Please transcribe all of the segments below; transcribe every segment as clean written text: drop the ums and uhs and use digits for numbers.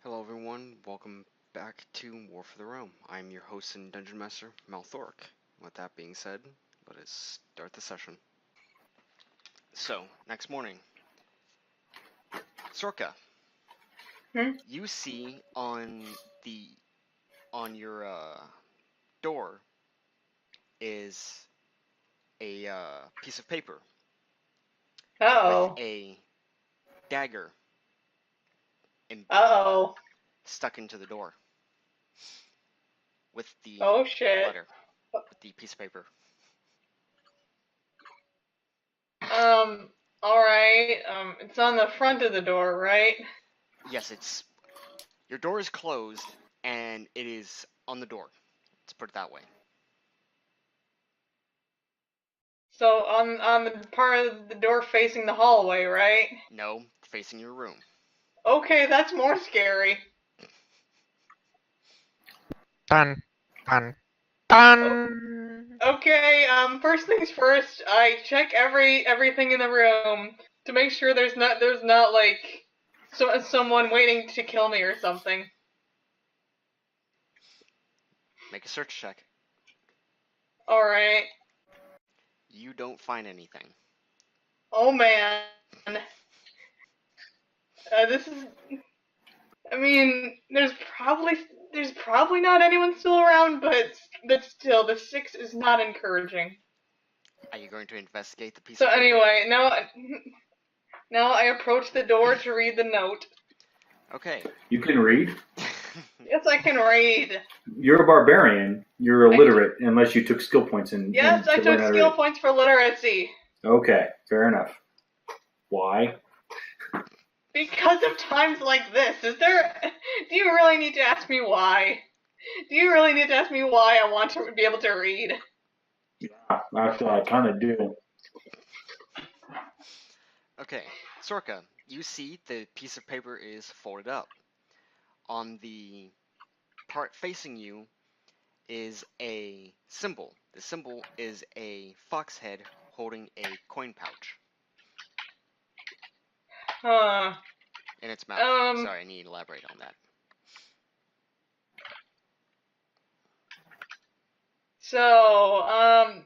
Hello everyone, welcome back to War for the Realm. I'm your host and Dungeon Master, Malthoric. With that being said, let us start the session. So, next morning. Sorka, you see on your door is a piece of paper with Oh. a dagger Uh-oh. stuck into the door with the Oh shit. letter, with the piece of paper. Alright. It's on the front of the door, right? Yes, your door is closed and it is on the door. Let's put it that way. So on the part of the door facing the hallway, right? No, facing your room. Okay, that's more scary. Dun, dun, dun. Okay, first things first, I check everything in the room to make sure there's not like someone waiting to kill me or something. Make a search check. Alright. You don't find anything. Oh man. This is I mean, there's probably not anyone still around, but still, the 6 is not encouraging. Are you going to investigate the piece So of paper? anyway, now I approach the door to read the note. Okay. You can read? Yes, I can read. You're a barbarian. You're illiterate unless you took skill points and Yes, I to learn took how to skill read. points for literacy. Okay, fair enough. Why? Because of times like this, do you really need to ask me why? Do you really need to ask me why I want to be able to read? Yeah, actually, I kind of do. Okay, Sorka, you see the piece of paper is folded up. On the part facing you is a symbol. The symbol is a fox head holding a coin pouch Huh. in its mouth. Sorry, I need to elaborate on that. So,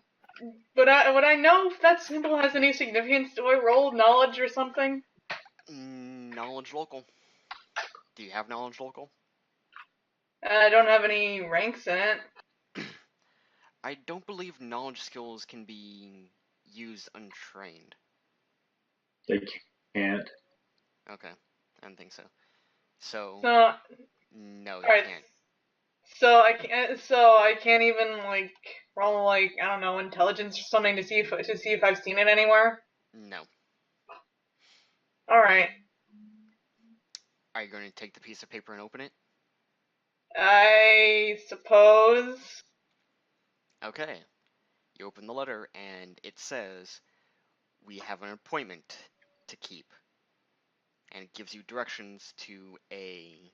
would I know if that symbol has any significance? Do I roll knowledge or something? Knowledge local. Do you have knowledge local? I don't have any ranks in it. I don't believe knowledge skills can be used untrained. They can't. Okay, I don't think so. So, So, no, you alright. can't. So I can't even like roll like I don't know intelligence or something to see if I've seen it anywhere. No. All right. Are you going to take the piece of paper and open it? I suppose. Okay. You open the letter and it says, "We have an appointment to keep." And it gives you directions to a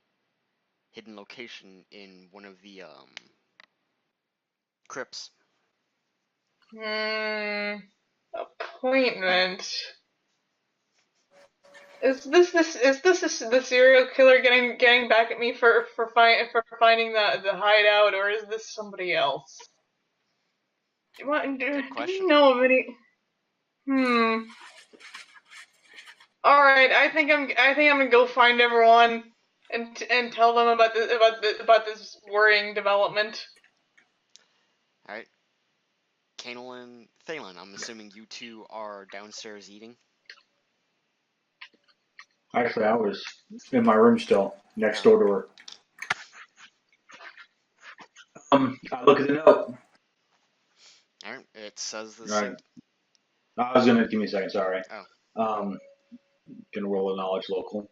hidden location in one of the crypts. Appointment. Is this the serial killer getting back at me for finding the hideout, or is this somebody else? Do Good you question. know of any? All right, I think I'm gonna go find everyone and tell them about this worrying development. Alright. Canel and Thalen, I'm assuming you two are downstairs eating? Actually, I was in my room still, next Oh. door to her. I look at the note. Alright, it says the Right. same. I was gonna give me a second. Sorry. Oh. Gonna roll a knowledge local.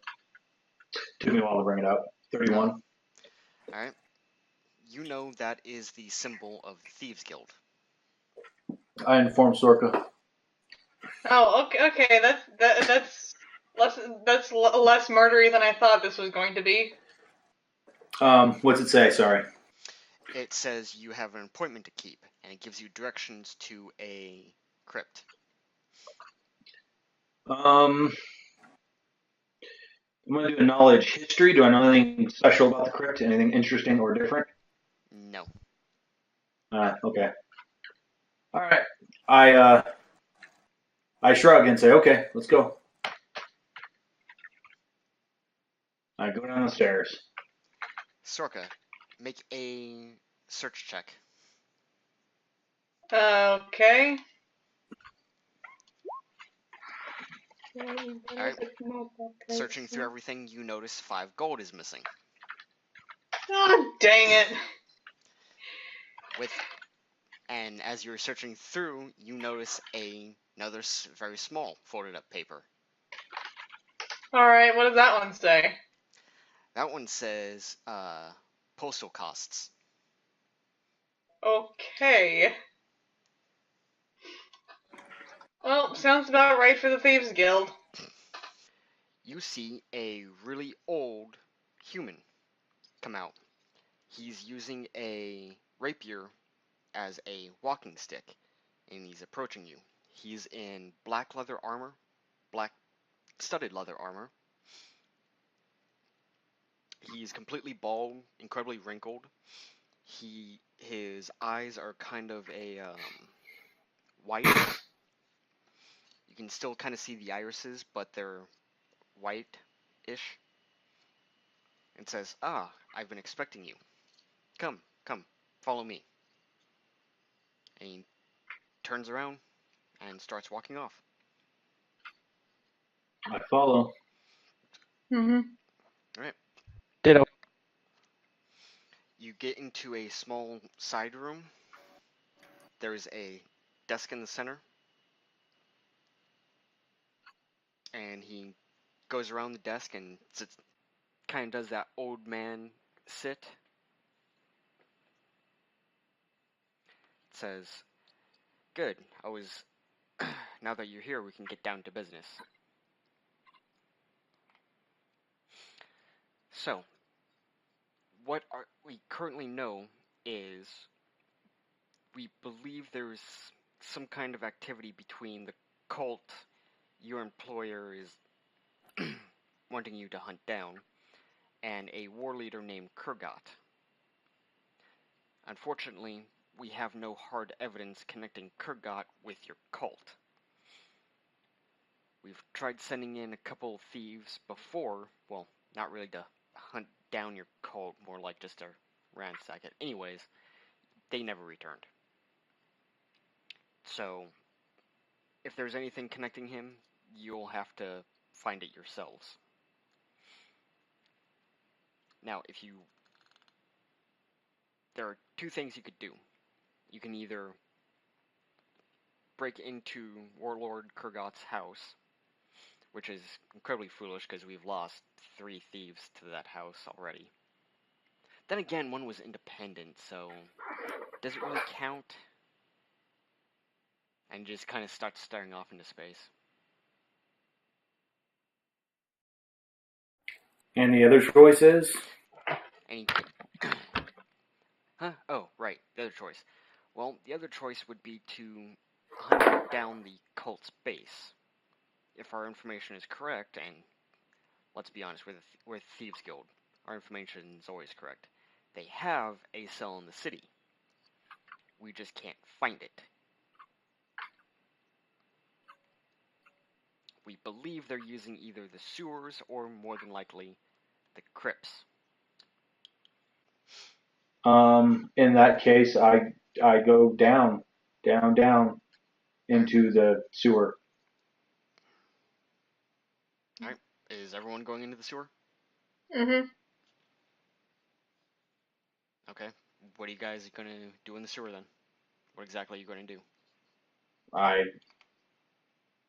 Took me a while to bring it up. 31. Alright. You know that is the symbol of the Thieves Guild. I informed Sorka. Oh, okay, that's less murdery than I thought this was going to be. What's it say? Sorry. It says you have an appointment to keep, and it gives you directions to a crypt. Um, I'm going to do a knowledge history. Do I know anything special about the crypt? Anything interesting or different? No. Okay. All right. I shrug and say, okay, let's go. I go down the stairs. Sorka, make a search check. Okay. Alright. Searching through everything, you notice 5 gold is missing. Oh, dang it. And as you're searching through, you notice another very small folded up paper. Alright, what does that one say? That one says, postal costs. Okay. Well, sounds about right for the Thieves Guild. You see a really old human come out. He's using a rapier as a walking stick, and he's approaching you. He's in black leather armor, black studded leather armor. He's completely bald, incredibly wrinkled. His eyes are kind of a white. You can still kind of see the irises, but they're white-ish. And says, "Ah, I've been expecting you. Come, follow me." And he turns around and starts walking off. I follow. Mm-hmm. Alright. Ditto. You get into a small side room. There's a desk in the center. And he goes around the desk and sits, kind of does that old man sit. Says, "Good. Now that you're here, we can get down to business." So, what we currently know is we believe there's some kind of activity between the cult your employer is wanting you to hunt down and a war leader named Kurgot. Unfortunately, we have no hard evidence connecting Kurgot with your cult. We've tried sending in a couple of thieves before, well, not really to hunt down your cult, more like just to ransack it. Anyways, they never returned. So, if there's anything connecting him, you'll have to find it yourselves. Now, there are 2 things you could do. You can either break into Warlord Kurgot's house, which is incredibly foolish because we've lost 3 thieves to that house already. Then again, one was independent, so does it really count? And just kind of starts staring off into space. And the other choice is? And huh? Oh, right, the other choice. Well, the other choice would be to hunt down the cult's base. If our information is correct, and let's be honest, we're Thieves Guild, our information is always correct. They have a cell in the city. We just can't find it. We believe they're using either the sewers or, more than likely, the crypts. In that case, I go down into the sewer. Alright, is everyone going into the sewer? Mm-hmm. Okay, what are you guys going to do in the sewer then? What exactly are you going to do?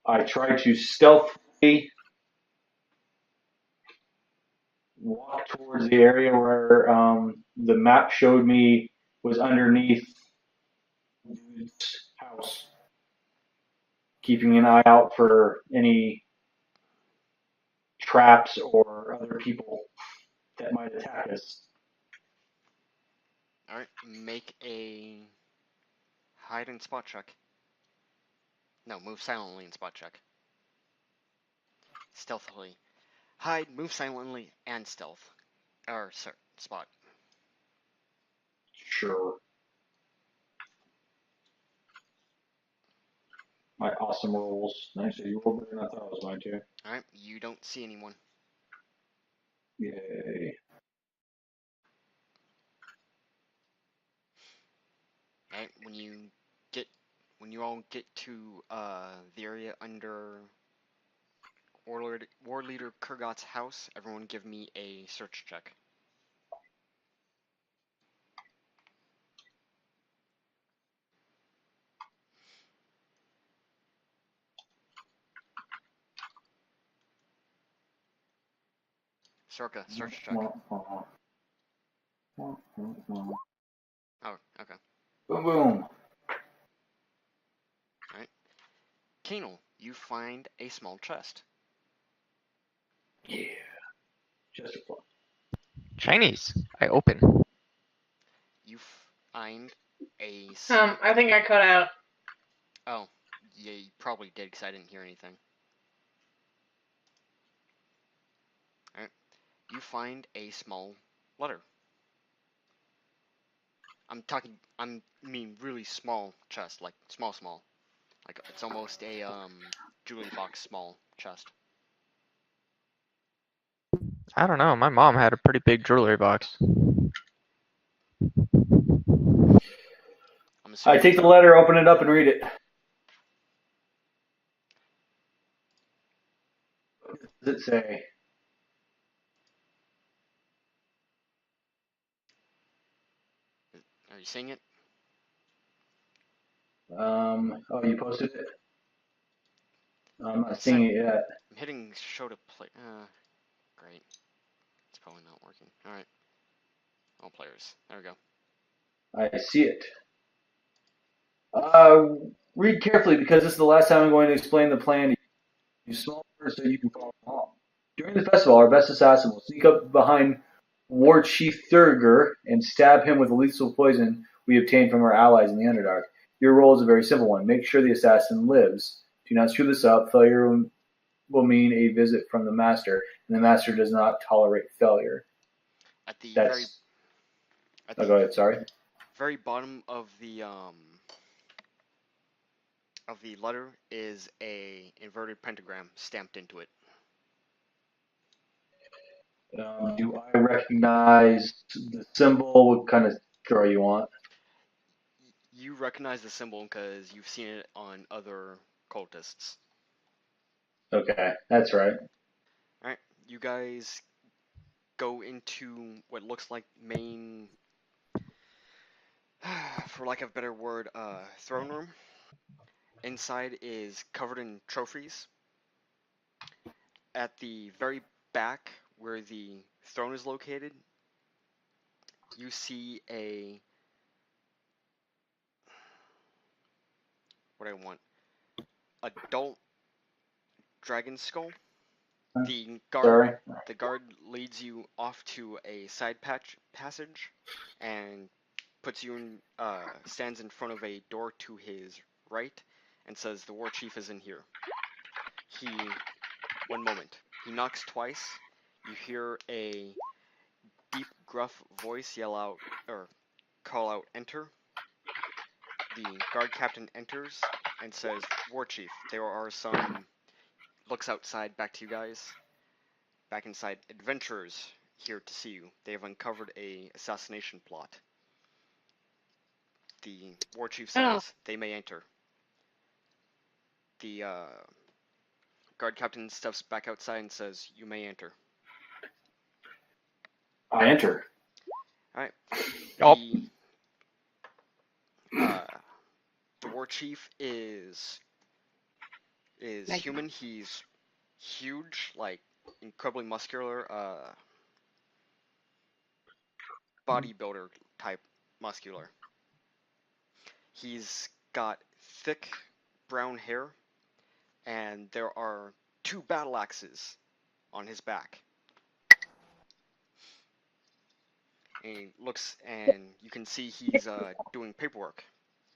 I try to stealthily walk towards the area where the map showed me was underneath the dude's house, keeping an eye out for any traps or other people that might attack us. Alright, make a hide and spot check. No, move silently and spot check. Stealthily. Hide, move silently, and stealth. Or, sorry, spot. Sure. My awesome rolls. Nice. You rolled better than I thought it was going to. Alright, you don't see anyone. Yay. Alright, when you all get to the area under War Leader Kurgot's house, everyone give me a search check. Sorka, search check. Oh, Oh, okay. boom, boom. Alright. Kanal, you find a small chest. Yeah. Just a fun. Chinese. I open. You find a... I think I cut out. Oh, yeah, you probably did because I didn't hear anything. Alright. You find a small letter. I mean really small chest, like small. Like it's almost a jewelry box small chest. I don't know. My mom had a pretty big jewelry box. I'm I assuming take the letter, open it up, and read it. What does it say? Are you seeing it? Oh, you posted it? I'm not It's seeing it yet. I'm hitting show to play. Great. It's probably not working. Alright. All players. There we go. I see it. Read carefully because this is the last time I'm going to explain the plan to you. Small words so you can follow along. During the festival, our best assassin will sneak up behind War Chief Thurger and stab him with the lethal poison we obtained from our allies in the Underdark. Your role is a very simple one. Make sure the assassin lives. Do not screw this up. Failure will mean a visit from the Master, and the Master does not tolerate failure. At the That's... at Oh, the go ahead, sorry. very bottom of the letter is a inverted pentagram stamped into it. Do I recognize the symbol? What kind of draw you want? You recognize the symbol because you've seen it on other cultists. Okay, that's right. Alright, you guys go into what looks like main, for lack of a better word, throne room. Inside is covered in trophies. At the very back, where the throne is located, you see a... what I want. Adult dragon skull. The guard leads you off to a side passage and puts you in, stands in front of a door to his right and says the war chief is in here. One moment. He knocks twice. You hear a deep, gruff voice yell out, or call out, enter. The guard captain enters and says, war chief, there are some... looks outside back to you guys. Back inside, adventurers here to see you. They have uncovered a assassination plot. The war chief says they may enter. The guard captain steps back outside and says, you may enter. I enter. Alright. Yup. The war chief is human. He's huge, like incredibly muscular, bodybuilder type muscular. He's got thick brown hair, and there are 2 battle axes on his back. And he looks, and you can see he's doing paperwork.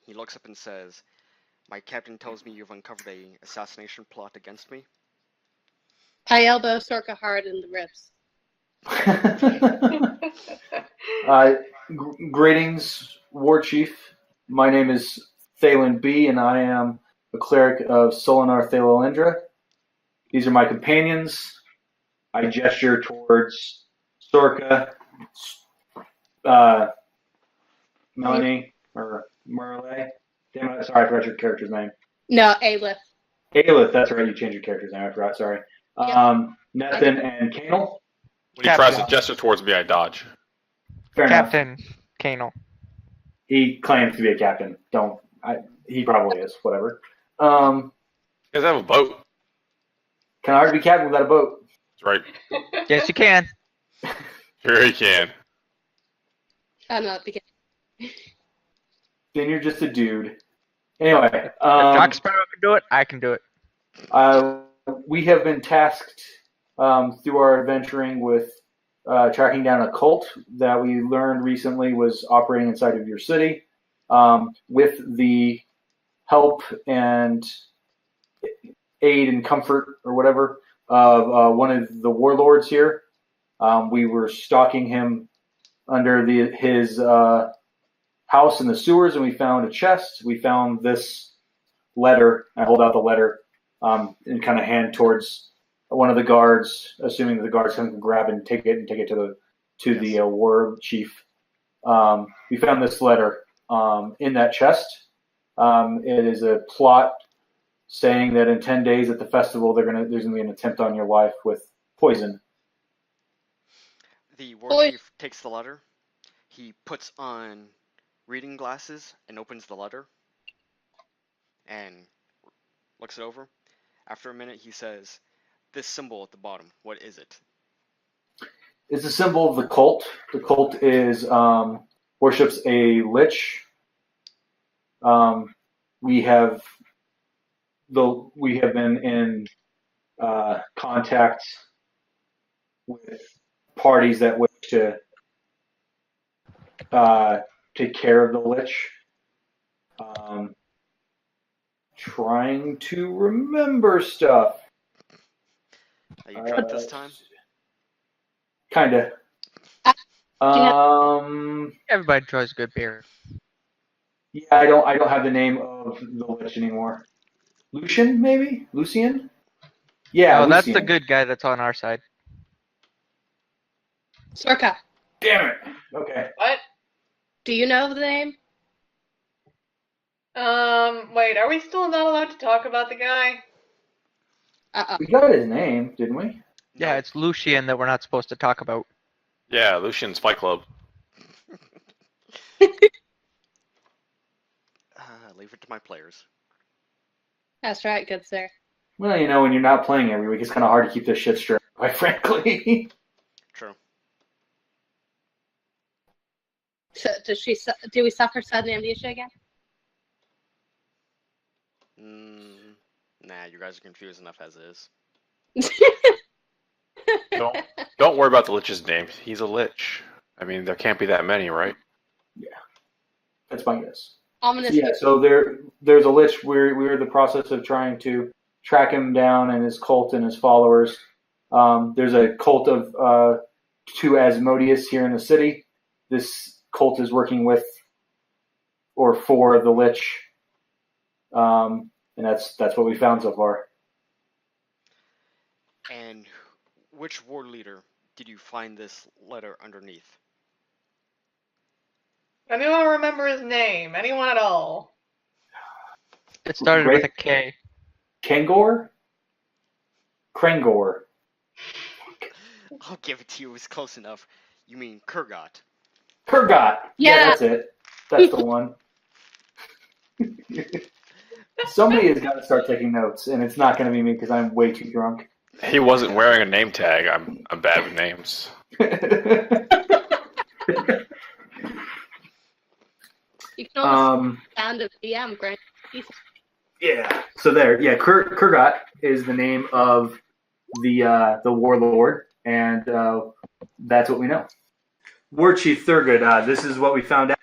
He looks up and says, my captain tells me you've uncovered a assassination plot against me. I elbow Sorka hard in the ribs. Greetings, War Chief. My name is Thalen B, and I am a cleric of Solinar Thalolindra. These are my companions. I gesture towards Sorka, Melanie, or Merle. Damn it, sorry, I forgot your character's name. No, Aelith. Aelith, that's right, you changed your character's name, I forgot, sorry. Nathan and Kanel. When he tries to gesture towards me, I dodge. Fair enough. Captain Kanel. He claims to be a captain. He probably is, whatever. You guys have a boat. Can I already be captain without a boat? That's right. Yes, you can. Sure you can. I'm not the Then you're just a dude. Anyway, If Jack Sparrow can do it, I can do it. we have been tasked through our adventuring with tracking down a cult that we learned recently was operating inside of your city. With the help and aid and comfort or whatever of one of the warlords here. We were stalking him under his house in the sewers, and we found a chest. We found this letter. I hold out the letter and kind of hand towards one of the guards, assuming that the guards can grab it and take it to the war chief. We found this letter in that chest. It is a plot saying that in 10 days at the festival, there's going to be an attempt on your life with poison. The war chief takes the letter. He puts on reading glasses and opens the letter and looks it over. After a minute, he says, "This symbol at the bottom, what is it?" It's a symbol of the cult. The cult is worships a lich. We have been in contact with parties that wish to take care of the lich. Trying to remember stuff. Are you drunk this time? Kinda. Everybody enjoys good beer. Yeah, I don't have the name of the lich anymore. Lucian, maybe? Lucian? Yeah, Oh, that's Lucian. the good guy that's on our side. Sorka. Damn it. Okay. What? Do you know the name? Wait, are we still not allowed to talk about the guy? We got his name, didn't we? Yeah, it's Lucian that we're not supposed to talk about. Yeah, Lucian's Fight Club. Leave it to my players. That's right, good sir. Well, when you're not playing every week, it's kind of hard to keep this shit straight, quite frankly. True. So, do we suffer sudden amnesia again? Nah, you guys are confused enough as is. Don't worry about the lich's name. He's a lich. I mean, there can't be that many, right? Yeah. That's my guess. Ominous. Yeah, so there's a lich. We're in the process of trying to track him down and his cult and his followers. There's a cult of two Asmodeus here in the city. This cult is working with or for the lich. And that's what we found so far. And which war leader did you find this letter underneath? Anyone remember his name? Anyone at all? It started with a K. Kangor? Krangor. I'll give it to you. It was close enough. You mean Kurgot. Kurgot. Yeah, that's it. That's the one. Somebody has got to start taking notes, and it's not going to be me because I'm way too drunk. He wasn't wearing a name tag. I'm bad with names. You can almost sound of DM, Grant. Yeah. So there. Yeah, Kurgot is the name of the warlord, and that's what we know. War Chief Thurgood. This is what we found out.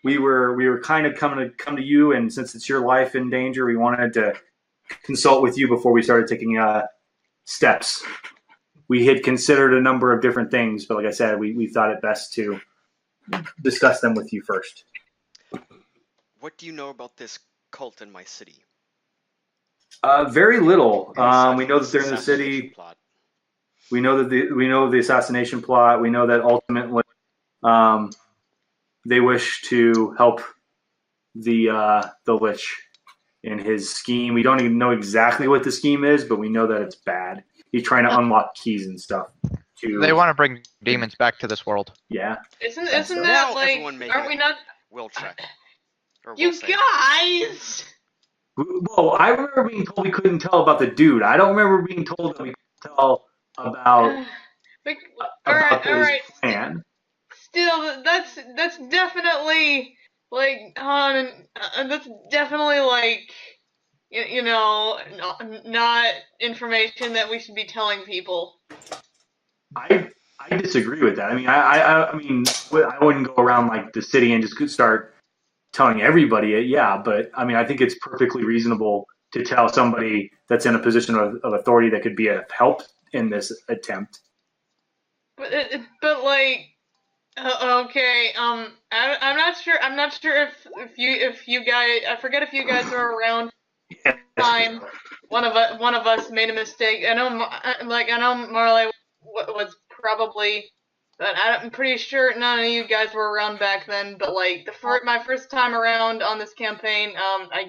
We were kind of come to you, and since it's your life in danger, we wanted to consult with you before we started taking steps. We had considered a number of different things, but like I said, we thought it best to discuss them with you first. What do you know about this cult in my city? Very little. Aside We from know this that they're in the assassination city. plot? We know of the assassination plot. We know that ultimately they wish to help the Lich in his scheme. We don't even know exactly what the scheme is, but we know that it's bad. He's trying to unlock keys and stuff. They want to bring demons back to this world. Yeah. Isn't That's that Now like? everyone make Aren't it. we not? Will check. Or will You save. guys. Well, I remember being told we couldn't tell about the dude. I don't remember being told that we couldn't tell about All his right. plan. Still, that's definitely like that's definitely like you know not information that we should be telling people. I disagree with that. I mean, I mean, I wouldn't go around like the city and just start telling everybody it. Yeah, but I mean, I think it's perfectly reasonable to tell somebody that's in a position of authority that could be of help in this attempt. But like. Okay. I'm not sure. I'm not sure if you guys. I forget if you guys were around. Yeah. Time. One of us made a mistake. I know. I know Marley was probably. But I'm pretty sure none of you guys were around back then. But like my first time around on this campaign, I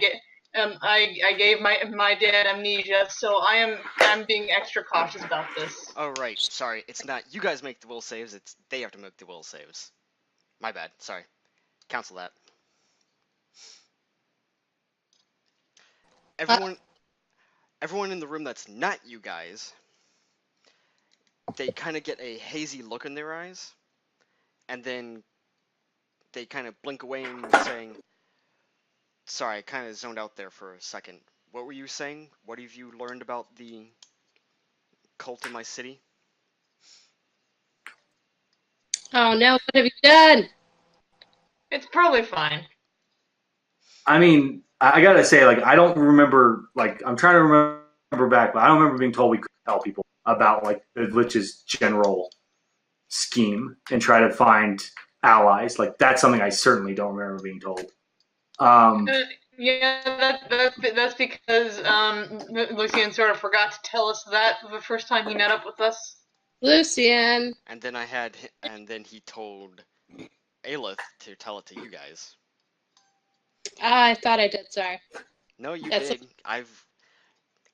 gave my dad amnesia, so I'm being extra cautious about this. Oh right, sorry. It's not you guys make the will saves. It's they have to make the will saves. My bad. Sorry. Cancel that. Everyone in the room that's not you guys, they kind of get a hazy look in their eyes, and then they kind of blink away and saying, "Sorry, I kind of zoned out there for a second. What were you saying? What have you learned about the cult in my city?" Oh no, what have you done? It's probably fine. I mean, I gotta say, like, I don't remember. Like, I'm trying to remember back, but I don't remember being told we could tell people about like the Lich's general scheme and try to find allies. Like, that's something I certainly don't remember being told. Yeah, that's because Lucian sort of forgot to tell us that the first time he met up with us. Lucian. And then he told Aelith to tell it to you guys. I thought I did, sorry. No, you That's did. I've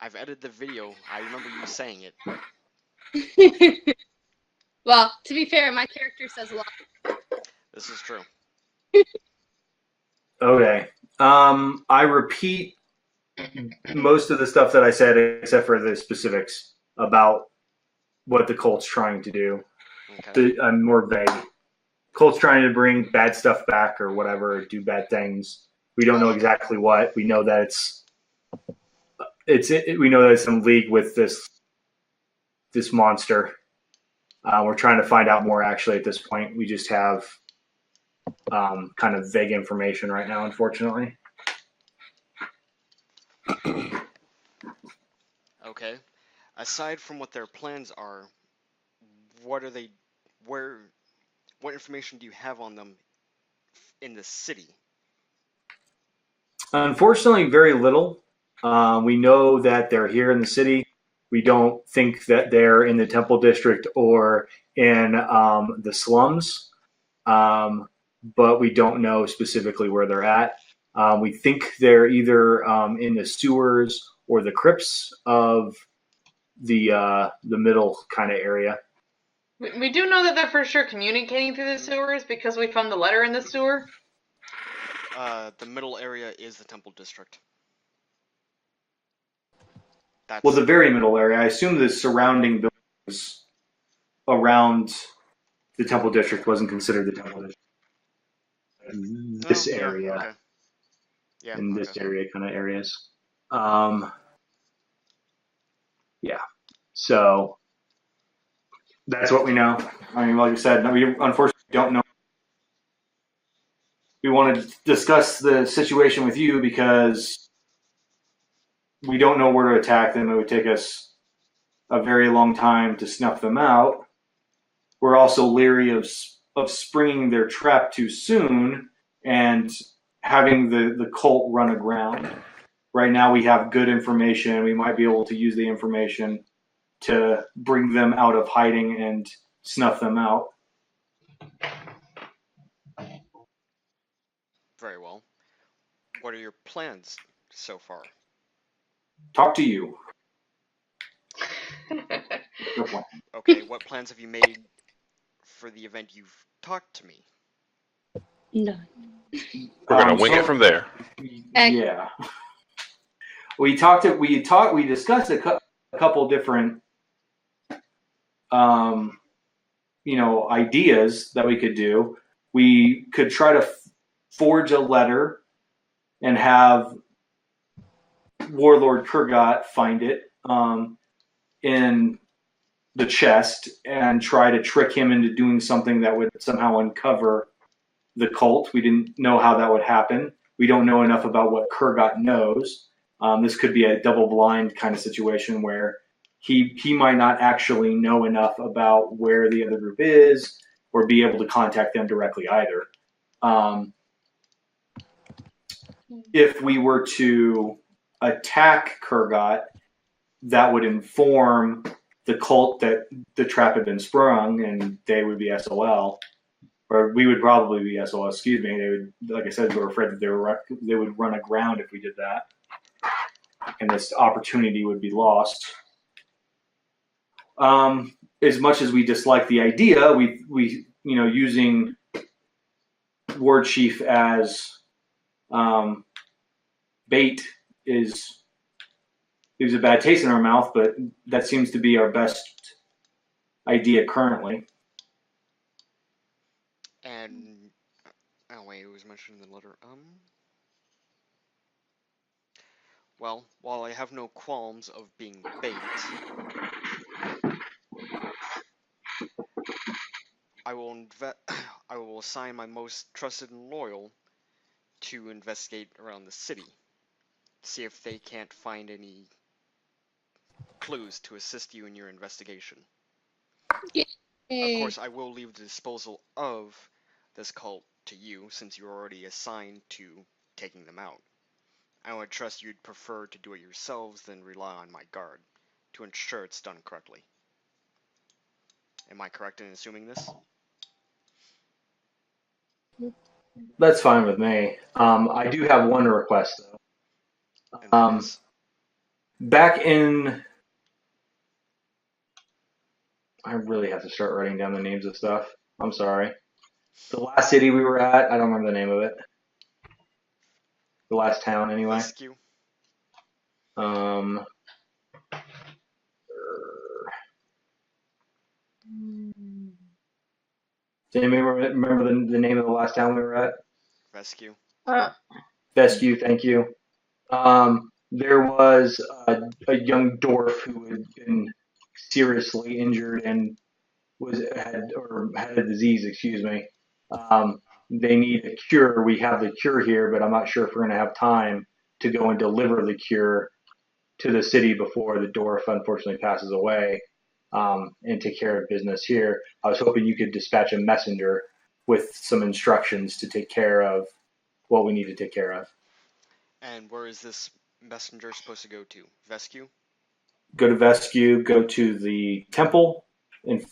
edited the video. I remember you saying it. Well, to be fair, my character says a lot. This is true. Okay. I repeat most of the stuff that I said, except for the specifics about what the cult's trying to do. Okay. I'm more vague. Cult's trying to bring bad stuff back or whatever, do bad things. We don't know exactly what. We know that we know that it's in league with this monster. We're trying to find out more actually at this point. We just have kind of vague information right now, unfortunately. Okay. Aside from what their plans are, what information do you have on them in the city? Unfortunately, very little. We know that they're here in the city. We don't think that they're in the Temple District or in the slums, but we don't know specifically where they're at. We think they're either in the sewers or the crypts of the middle kind of area. We do know that they're for sure communicating through the sewers because we found the letter in the sewer. The middle area is the Temple District. That's... Well, the very middle area. I assume the surrounding buildings around the Temple District wasn't considered the Temple District. This area. Okay. Yeah, in this area kind of areas. Yeah. So that's what we know. I mean, like I said, we unfortunately don't know. We wanted to discuss the situation with you because we don't know where to attack them. It would take us a very long time to snuff them out. We're also leery of springing their trap too soon and having the cult run aground. Right now we have good information. We might be able to use the information to bring them out of hiding and snuff them out. Very well. What are your plans so far? Talk to you. Your plan. Okay, what plans have you made for the event you've talked to me? No. We're gonna wing it from there. Yeah. We discussed a couple different ideas that we could do. We could try to forge a letter and have Warlord Kurgat find it in the chest and try to trick him into doing something that would somehow uncover the cult. We didn't know how that would happen. We don't know enough about what Kurgat knows. This could be a double-blind kind of situation where he might not actually know enough about where the other group is or be able to contact them directly either. If we were to attack Kurgat, that would inform the cult that the trap had been sprung, and they would be SOL, or we would probably be SOL. Excuse me. They would, like I said, we were afraid that they would run aground if we did that, and this opportunity would be lost. As much as we dislike the idea, we using War Chief as bait leaves a bad taste in our mouth, but that seems to be our best idea currently. And oh wait, it was mentioned in the letter. Well, while I have no qualms of being bait, I will assign my most trusted and loyal to investigate around the city, see if they can't find any clues to assist you in your investigation. Yay. Of course, I will leave the disposal of this cult to you, since you're already assigned to taking them out. I would trust you'd prefer to do it yourselves than rely on my guard to ensure it's done correctly. Am I correct in assuming this? That's fine with me. I do have one request, though. And that is? Back in... I really have to start writing down the names of stuff. I'm sorry. The last city we were at, I don't remember the name of it. The last town, anyway. Rescue. Does anybody remember the name of the last town we were at? Rescue. Vescue, thank you. There was a young dwarf who had been seriously injured and had a disease. Excuse me. They need a cure. We have the cure here, but I'm not sure if we're going to have time to go and deliver the cure to the city before the dwarf unfortunately passes away, and take care of business here. I was hoping you could dispatch a messenger with some instructions to take care of what we need to take care of. And where is this messenger supposed to go to? Vescue? Go to Vescue, go to the temple, and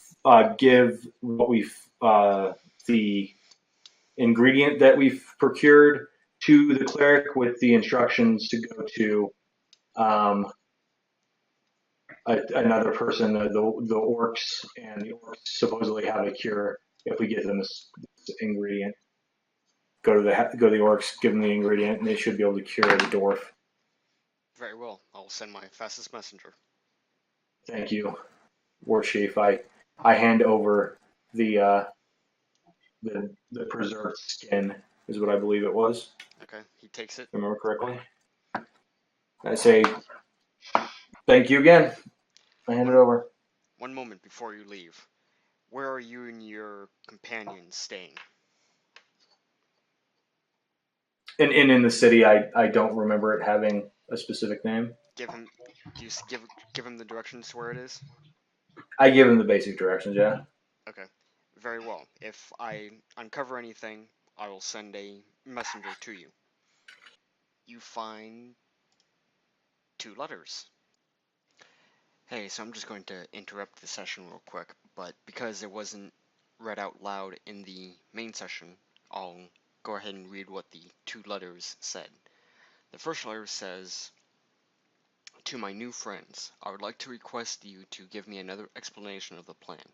give what the ingredient that we've procured to the cleric with the instructions to go to another person, the orcs, and the orcs supposedly have a cure if we give them this ingredient. Go to the orcs, give them the ingredient, and they should be able to cure the dwarf. Very well. I'll send my fastest messenger. Thank you, War Chief. I hand over the preserved skin, is what I believe it was. Okay, he takes it. If I remember correctly. I say, thank you again. I hand it over. One moment before you leave. Where are you and your companions staying? And in the city, I don't remember it having a specific name. give him? Do you give him the directions to where it is? I give him the basic directions. Yeah. Okay, very well. If I uncover anything, I will send a messenger to you. You find 2 letters. Hey, so I'm just going to interrupt the session real quick, but because it wasn't read out loud in the main session, I'll go ahead and read what the 2 letters said. The first letter says, "To my new friends, I would like to request you to give me another explanation of the plan.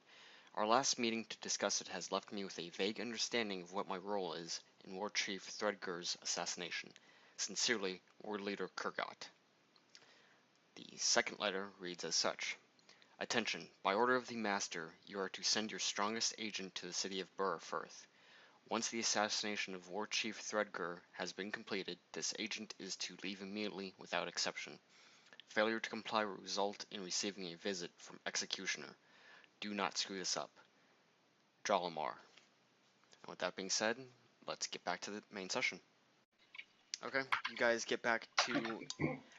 Our last meeting to discuss it has left me with a vague understanding of what my role is in War Chief Threadger's assassination. Sincerely, War Leader Kurgot." The second letter reads as such: "Attention, by order of the Master, you are to send your strongest agent to the city of Burrfirth. Once the assassination of War Chief Threadger has been completed, this agent is to leave immediately without exception. Failure to comply will result in receiving a visit from Executioner. Do not screw this up. Dralamar." And with that being said, let's get back to the main session. Okay, you guys get back to,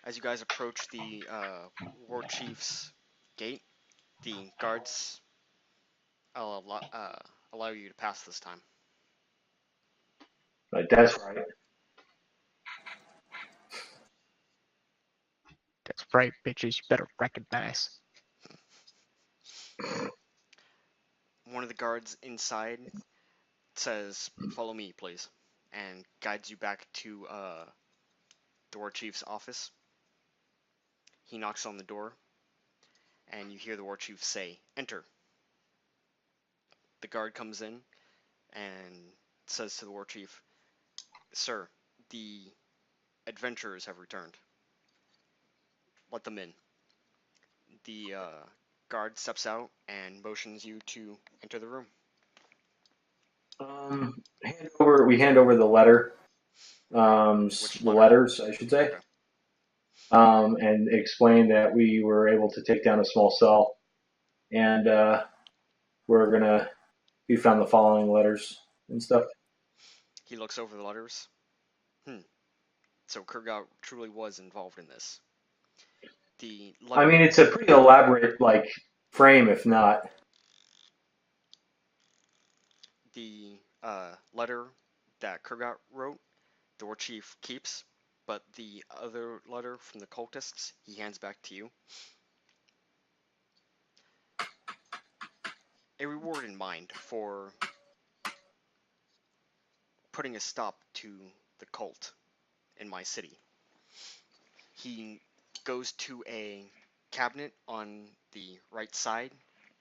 as you guys approach the War Chief's gate, the guards allow you to pass this time. Like that's right. That's right, bitches. You better recognize. One of the guards inside says, "Follow me, please," and guides you back to the War Chief's office. He knocks on the door, and you hear the War Chief say, "Enter." The guard comes in and says to the War Chief, "Sir, the adventurers have returned. Let them in." The guard steps out and motions you to enter the room. We hand over the letter. Which The letter? letters, I should say. Okay. And explain that we were able to take down a small cell, and we found the following letters and stuff. He looks over the letters. So Kurgot truly was involved in this. The letter, I mean, it's a pretty elaborate frame, if not. the letter that Kurgot wrote, the War Chief keeps, but the other letter from the cultists he hands back to you. A reward in mind for putting a stop to the cult in my city. He goes to a cabinet on the right side,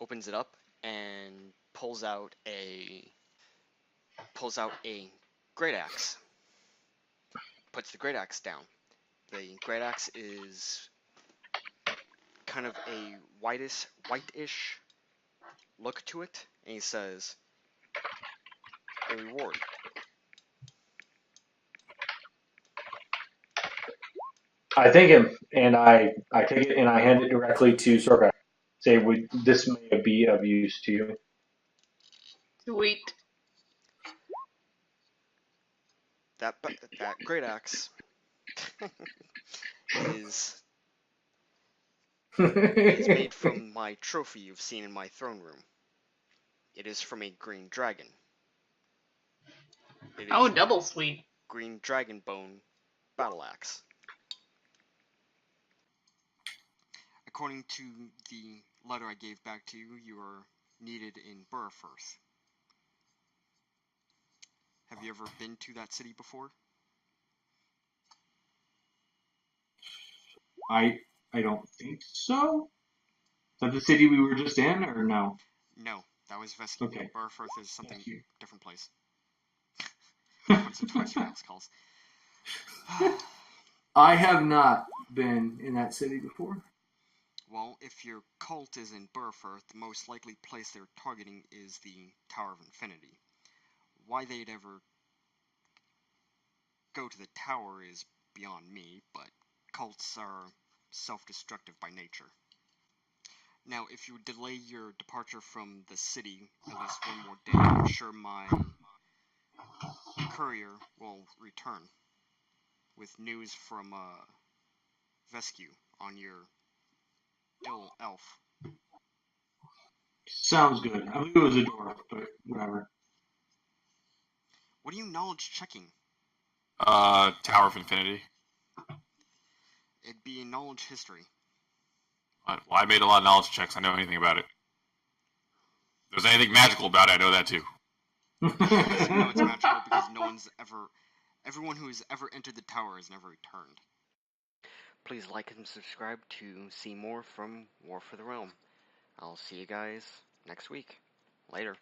opens it up, and pulls out a great axe. Puts the great axe down. The great axe is kind of a whitish look to it, and he says, "A reward." I thank him, and I take it and I hand it directly to Sorka. Say, this may be of use to you. Sweet. That great axe is made from my trophy you've seen in my throne room. It is from a green dragon. It is Double sweet. green dragon bone battle axe. According to the letter I gave back to you, you are needed in Burrfirth. Have you ever been to that city before? I don't think so. Is that the city we were just in, or no? No, that was Vesky. Okay. Burrfirth is something Thank you. different place. What's the Twice Rails calls? I have not been in that city before. Well, if your cult is in Burrfirth, the most likely place they're targeting is the Tower of Infinity. Why they'd ever go to the tower is beyond me, but cults are self-destructive by nature. Now, if you delay your departure from the city at least one more day, I'm sure my courier will return with news from rescue on your ill elf. Sounds good. I believe it was a dwarf, but whatever. What are you knowledge checking? Tower of Infinity. It'd be knowledge history. Well, I made a lot of knowledge checks. I know anything about it. If there's anything magical about it, I know that too. You know it's magical because everyone who has ever entered the tower has never returned. Please like and subscribe to see more from War for the Realm. I'll see you guys next week. Later.